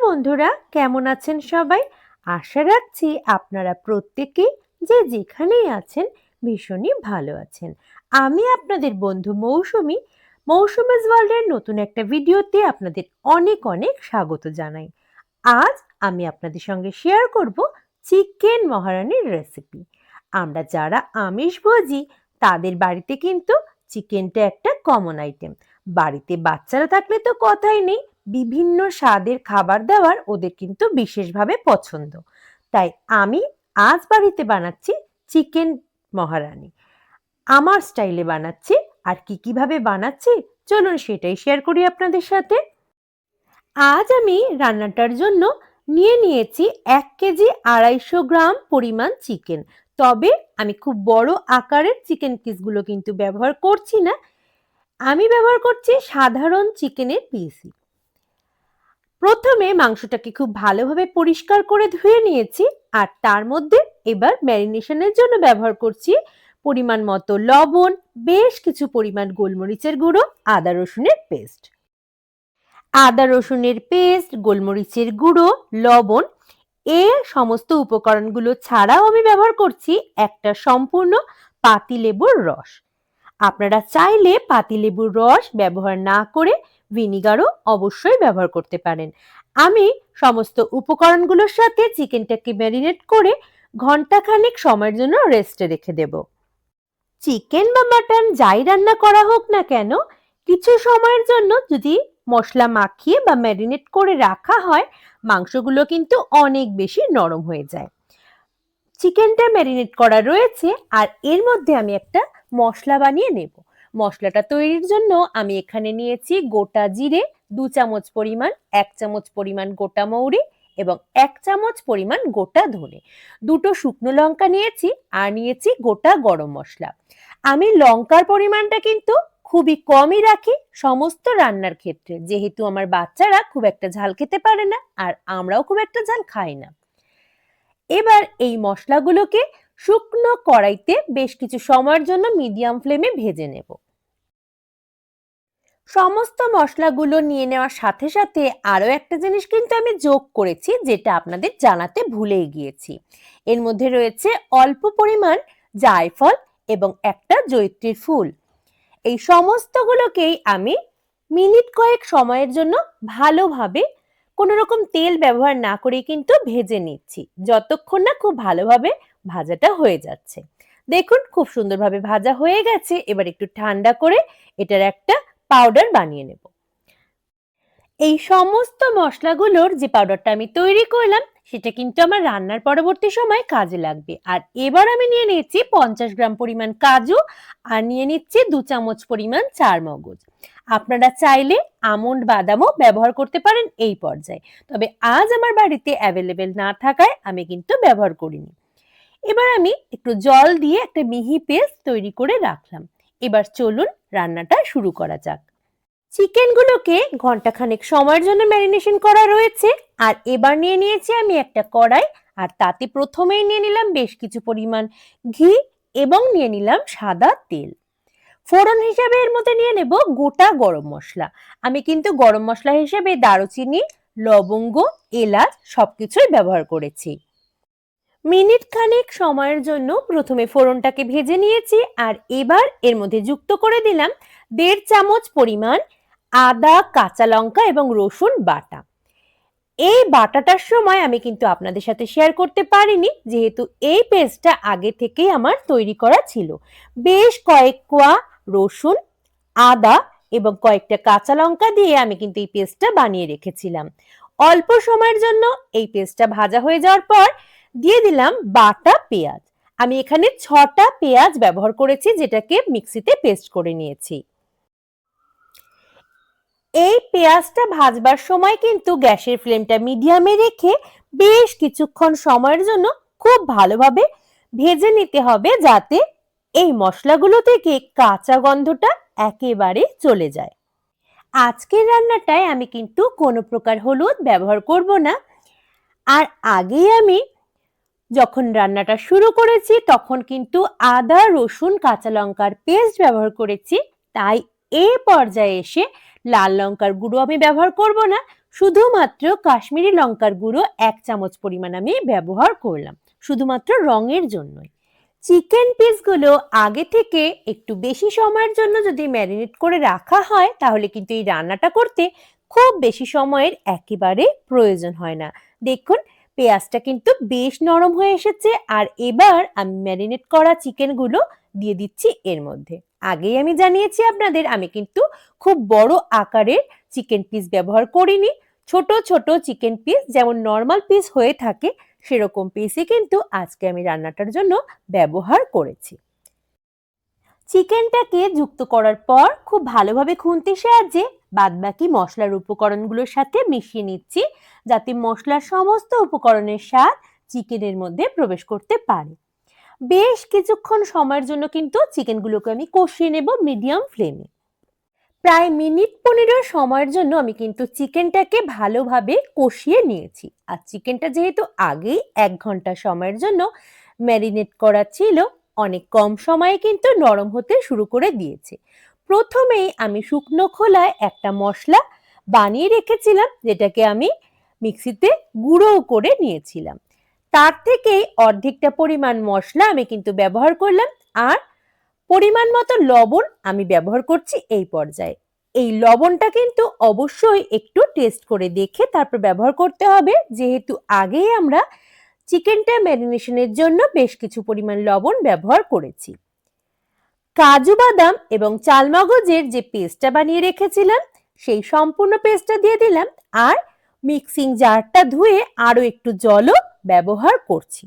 বন্ধুরা, কেমন আছেন সবাই? আশা রাখছি আপনারা প্রত্যেকেই যে যেখানেই আছেন ভীষণই ভালো আছেন। আমি আপনাদের বন্ধু মৌসুমী, মৌসুমীজ ওয়ার্ল্ডের নতুন একটা ভিডিওতে আপনাদের অনেক অনেক স্বাগত জানাই। আজ আমি আপনাদের সঙ্গে শেয়ার করব চিকেন মহারানির রেসিপি। আমরা যারা আমিষভোজী তাদের বাড়িতে কিন্তু চিকেনটা একটা কমন আইটেম। বাড়িতে বাচ্চারা থাকলে তো কথাই নেই, বিভিন্ন স্বাদের খাবার দেওয়ার ওদের কিন্তু বিশেষভাবে পছন্দ। তাই আমি আজ বাড়িতে বানাচ্ছি চিকেন মহারানি। আমার স্টাইলে বানাচ্ছি। আর কিভাবে বানাচ্ছি চলুন সেটাই শেয়ার করি আপনাদের সাথে। আজ আমি রান্নাটার জন্য নিয়েছি 1 কেজি 250 গ্রাম পরিমাণ চিকেন। তবে আমি খুব বড় আকারের চিকেন পিসগুলো কিন্তু ব্যবহার করছি না, আমি ব্যবহার করছি সাধারণ চিকেনের পিসই। প্রথমে মাংসটাকে খুব ভালোভাবে পরিষ্কার করে ধুয়ে নিয়েছি, আর তার মধ্যে এবার ম্যারিনেশনের জন্য ব্যবহার করছি পরিমাণ মতো লবণ, বেশ কিছু পরিমাণ গোলমরিচের গুঁড়ো, আদা রসুনের পেস্ট। আদা রসুনের পেস্ট, গোলমরিচের গুঁড়ো, লবণ, এর সমস্ত উপকরণগুলো ছাড়াও আমি ব্যবহার করছি একটা সম্পূর্ণ পাতিলেবুর রস। আপনারা চাইলে পাতিলেবুর রস ব্যবহার না করে ভিনিগারও অবশ্যই ব্যবহার করতে পারেন। আমি সমস্ত উপকরণগুলোর সাথে চিকেনটাকে ম্যারিনেট করে ঘন্টাখানেক সময়ের জন্য রেস্টে রেখে দেব। চিকেন বা মাটন যাই রান্না করা হোক না কেন, কিছু সময়ের জন্য যদি মশলা মাখিয়ে বা ম্যারিনেট করে রাখা হয়, মাংসগুলো কিন্তু অনেক বেশি নরম হয়ে যায়। চিকেনটা ম্যারিনেট করা রয়েছে, আর এর মধ্যে আমি একটা মশলা বানিয়ে নেব। মশলাটা তৈরির জন্য আমি এখানে নিয়েছি গোটা জিরে 2 চামচ পরিমাণ, 1 চামচ পরিমাণ গোটা মৌরি এবং 1 চামচ পরিমাণ গোটা ধনে, দুটো শুকনো লঙ্কা নিয়েছি, আর নিয়েছি গোটা গরম মশলা। আমি লঙ্কার পরিমাণটা কিন্তু খুবই কমই রাখি সমস্ত রান্নার ক্ষেত্রে, যেহেতু আমার বাচ্চারা খুব একটা ঝাল খেতে পারে না, আর আমরাও খুব একটা ঝাল খাই না। এবার এই মশলাগুলোকে শুকনো কড়াইতে বেশ কিছু সময়ের জন্য মিডিয়াম ফ্লেমে ভেজে নেব। সমস্ত মশলাগুলো নিয়ে নেওয়ার সাথে সাথে আরো একটা জিনিস কিন্তু আমি যোগ করেছি, যেটা আপনাদের জানাতে ভুলেই গিয়েছি। এর মধ্যে রয়েছে অল্প পরিমাণ জায়ফল এবং একটা জয়িত্রীর ফুল। এই সমস্তগুলোকেই আমি মিনিট কয়েক সময়ের জন্য ভালোভাবে কোনো রকম তেল ব্যবহার না করে কিন্তু ভেজে নিচ্ছি, যতক্ষণ না খুব ভালোভাবে ভাজাটা হয়ে যাচ্ছে। দেখুন খুব সুন্দরভাবে ভাজা হয়ে গেছে। এবার একটু ঠান্ডা করে এটার একটা পাউডার বানিয়ে নেব। এই সমস্ত মশলাগুলোর যে পাউডারটা আমি তৈরি করলাম, সেটা কিন্তু আমার রান্নার পরবর্তী সময় কাজে লাগবে। আর এবার আমি নিয়ে নিচ্ছি 50 গ্রাম পরিমাণ কাজু, আর নিয়ে নিচ্ছি 2 চামচ পরিমাণ চারমগজ। আপনারা চাইলে আমন্ড বাদামও ব্যবহার করতে পারেন এই পর্যায়ে, তবে আজ আমার বাড়িতে অ্যাভেলেবেল না থাকায় আমি কিন্তু ব্যবহার করিনি। এবার আমি একটু জল দিয়ে একটা মিহি পেস্ট তৈরি করে রাখলাম। এবার চলুন রান্নাটা শুরু করা যাক। চিকেনগুলোকে ঘন্টাখানেক সময়ের জন্য ম্যারিনেশন করা রয়েছে, আর এবার নিয়ে নিয়েছি আমি একটা কড়াই, আর তাতে প্রথমেই নিয়ে নিলাম বেশ কিছু পরিমাণ ঘি এবং নিয়ে নিলাম সাদা তেল। ফোড়ন হিসেবে এর মধ্যে নিয়ে নেব গোটা গরম মশলা। আমি কিন্তু গরম মশলা হিসেবে দারুচিনি, লবঙ্গ, এলাচ সবকিছুই ব্যবহার করেছি। মিনিট খানেক সময়ের জন্য প্রথমে ফোড়নটাকে ভেজে নিয়েছি, আর এবার এর মধ্যে যুক্ত করে দিলাম 1.5 চামচ পরিমাণ আদা, কাঁচা লঙ্কা এবং রসুন বাটা। এই বাটাটার সময় আমি কিন্তু আপনাদের সাথে শেয়ার করতে পারিনি, যেহেতু এই পেস্টটা আগে থেকেই আমার তৈরি করা ছিল। বেশ কয়েক কোয়া রসুন, আদা এবং কয়েকটা কাঁচা লঙ্কা দিয়ে আমি কিন্তু এই পেস্টটা বানিয়ে রেখেছিলাম। অল্প সময়ের জন্য এই পেস্টটা ভাজা হয়ে যাওয়ার পর দিয়ে দিলাম বাটা পেঁয়াজ। আমি এখানে 6টা পেঁয়াজ ব্যবহার করেছি, যেটাকে মিক্সিতে পেস্ট করে নিয়েছি। এই পেঁয়াজটা ভাজবার সময় কিন্তু গ্যাসের ফ্লেমটা মিডিয়ামে রেখে বেশ কিছুক্ষণ সময়ের জন্য খুব ভালোভাবে ভেজে নিতে হবে, যাতে এই মশলাগুলো থেকে কাঁচা গন্ধটা একেবারে চলে যায়। আজকের রান্নাটায় আমি কিন্তু কোনো প্রকার হলুদ ব্যবহার করব না। আর আগেই আমি যখন রান্নাটা শুরু করেছি তখন কিন্তু আদা, রসুন, কাঁচা লঙ্কার পেস্ট ব্যবহার করেছি, তাই এই পর্যায়ে এসে লাল লঙ্কার গুঁড়ো আমি ব্যবহার করব না। শুধুমাত্র কাশ্মীরি লঙ্কার গুঁড়ো 1 চামচ পরিমাণ আমি ব্যবহার করলাম, শুধুমাত্র রঙের জন্যই। চিকেন পিসগুলো আগে থেকে একটু বেশি সময়ের জন্য যদি ম্যারিনেট করে রাখা হয় তাহলে কিন্তু এই রান্নাটা করতে খুব বেশি সময়ের একেবারে প্রয়োজন হয় না। দেখুন পেঁয়াজটা কিন্তু বেশ নরম হয়ে এসেছে, আর এবার আমি ম্যারিনেট করা চিকেনগুলো দিয়ে দিচ্ছি এর মধ্যে। আগেই আমি জানিয়েছি আপনাদের আমি কিন্তু খুব বড় আকারের চিকেন পিস ব্যবহার করিনি, ছোট ছোট চিকেন পিস যেমন নর্মাল পিস হয়ে থাকে সেরকম পিসই কিন্তু আজকে আমি রান্নাটার জন্য ব্যবহার করেছি। চিকেনটাকে যুক্ত করার পর খুব ভালোভাবে খুন্তির সাহায্যে বাদবাকি মশলার উপকরণগুলোর সাথে মিশিয়ে নিচ্ছি, যাতে মশলার সমস্ত উপকরণের স্বাদ চিকেনের মধ্যে প্রবেশ করতে পারে। বেশ কিছুক্ষণ সময়ের জন্য কিন্তু চিকেনগুলোকে আমি কষিয়ে নেব মিডিয়াম ফ্লেমে। প্রায় মিনিট 15 সময়ের জন্য আমি কিন্তু চিকেনটাকে ভালোভাবে কষিয়ে নিয়েছি। আর চিকেনটা যেহেতু আগেই 1 ঘন্টা সময়ের জন্য ম্যারিনেট করা ছিল, অনেক কম সময়ে কিন্তু নরম হতে শুরু করে দিয়েছে। প্রথমেই আমি শুকনো খোলায় একটা মশলা বানিয়ে রেখেছিলাম, যেটাকে আমি মিক্সিতে গুঁড়ো করে নিয়েছিলাম। তার থেকেই অর্ধেকটা পরিমাণ মশলা আমি কিন্তু ব্যবহার করলাম, আর পরিমাণ মতো লবণ আমি ব্যবহার করছি এই পর্যায়ে। এই লবণটা কিন্তু অবশ্যই একটু টেস্ট করে দেখে তারপর ব্যবহার করতে হবে, যেহেতু আগেই আমরা চিকেনটা ম্যারিনেশনের জন্য বেশ কিছু পরিমাণ লবণ ব্যবহার করেছি। কাজু বাদাম এবং চালমগজের যে পেস্টটা বানিয়ে রেখেছিলাম সেই সম্পূর্ণ পেস্টটা দিয়ে দিলাম, আর মিক্সিং জারটা ধুয়ে আরো একটু জলও ব্যবহার করছি।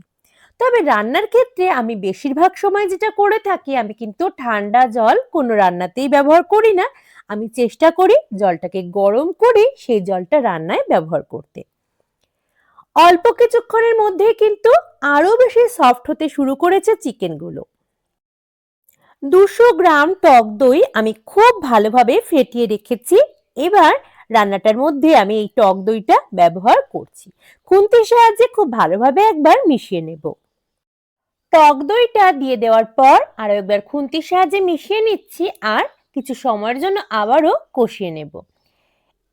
তবে রান্নার ক্ষেত্রে আমি বেশিরভাগ সময় যেটা করে থাকি, আমি কিন্তু ঠান্ডা জল কোনো রান্নাতেই ব্যবহার করি না। আমি চেষ্টা করি জলটাকে গরম করে সেই জলটা রান্নায় ব্যবহার করতে। অল্প কিছুক্ষণের মধ্যেই কিন্তু আরো বেশি সফট হতে শুরু করেছে চিকেনগুলো। 200 গ্রাম টক দই আমি খুব ভালোভাবে ফেটিয়ে রেখেছি। এবার রান্নাটার মধ্যে আমি এই টক দইটা ব্যবহার করছি। খুন্তির সাহায্যে খুব ভালোভাবে একবার মিশিয়ে নেব। টক দইটা দিয়ে দেওয়ার পর আরো একবার খুন্তির সাহায্যে মিশিয়ে নিচ্ছি, আর কিছু সময়ের জন্য আবারও কষিয়ে নেব।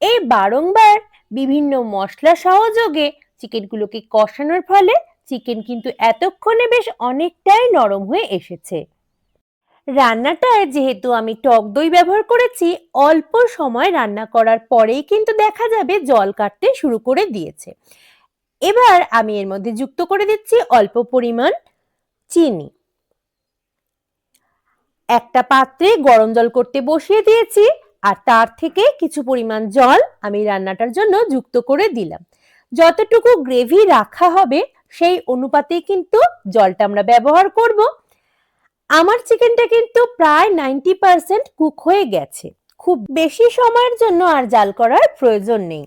এই বারংবার বিভিন্ন মশলা সহযোগে চিকেনগুলোকে কষানোর ফলে চিকেন কিন্তু এতক্ষণে বেশ অনেকটাই নরম হয়ে এসেছে। রান্নাটায় যেহেতু আমি টক দই ব্যবহার করেছি, অল্প সময় রান্না করার পরেই কিন্তু দেখা যাবে জল কাটতে শুরু করে দিয়েছে। এবার আমি এর মধ্যে যুক্ত করে দিচ্ছি অল্প পরিমাণ চিনি। একটা পাত্রে গরম জল করতে বসিয়ে দিয়েছি, আর তার থেকে কিছু পরিমাণ জল আমি রান্নাটার জন্য যুক্ত করে দিলাম। যতটুকু গ্রেভি রাখা হবে সেই অনুপাতেই কিন্তু জলটা আমরা ব্যবহার করব। আমার চিকেনটা কিন্তু প্রায় 90% কুক হয়ে গেছে, খুব বেশি সময়ের জন্য আর জাল করার প্রয়োজন নেই।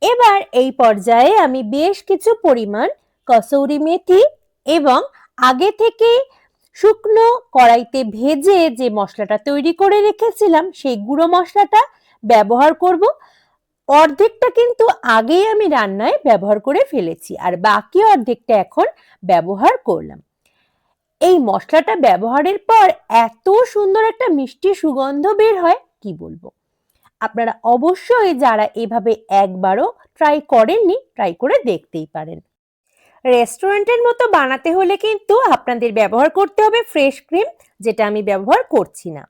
এবার এই পর্যায়ে আমি বেশ কিছু পরিমাণ কসৌরি মেথি এবং আগে থেকে শুকনো কড়াইতে ভেজে যে মশলাটা তৈরি করে রেখেছিলাম সেই গুঁড়ো মশলাটা ব্যবহার করব। অর্ধেকটা কিন্তু আগেই আমি রান্নায় ব্যবহার করে ফেলেছি, আর বাকি অর্ধেকটা এখন ব্যবহার করলাম। এই মশলাটা ব্যবহারের পর এত সুন্দর একটা মিষ্টি সুগন্ধ বের হয়, কি বলবো। আপনারা অবশ্যই যারা এভাবে একবারও ট্রাই করেননি, ট্রাই করে দেখতেই পারেন। রেস্টুরেন্টের মতো বানাতে হলে কিন্তু আপনাদের ব্যবহার করতে হবে ফ্রেশ ক্রিম, যেটা আমি ব্যবহার করছি না।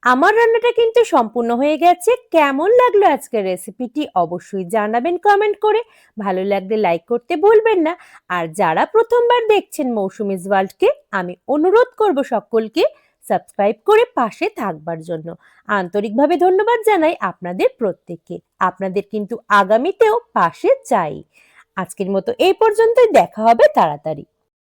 আমার রান্নাটা কিন্তু সম্পূর্ণ হয়ে গেছে। কেমন লাগলো আজকের রেসিপিটি অবশ্যই জানাবেন কমেন্ট করে। ভালো লাগলে লাইক করতে ভুলবেন না। আর যারা প্রথমবার দেখছেন মৌসুমীজ ওয়ার্ল্ডকে, আমি অনুরোধ করব সকলকে সাবস্ক্রাইব করে পাশে থাকবার জন্য। আন্তরিকভাবে ধন্যবাদ জানাই আপনাদের প্রত্যেককে। আপনাদের কিন্তু আগামীতেও পাশে চাই। আজকের মতো এই পর্যন্তই, দেখা হবে তাড়াতাড়ি।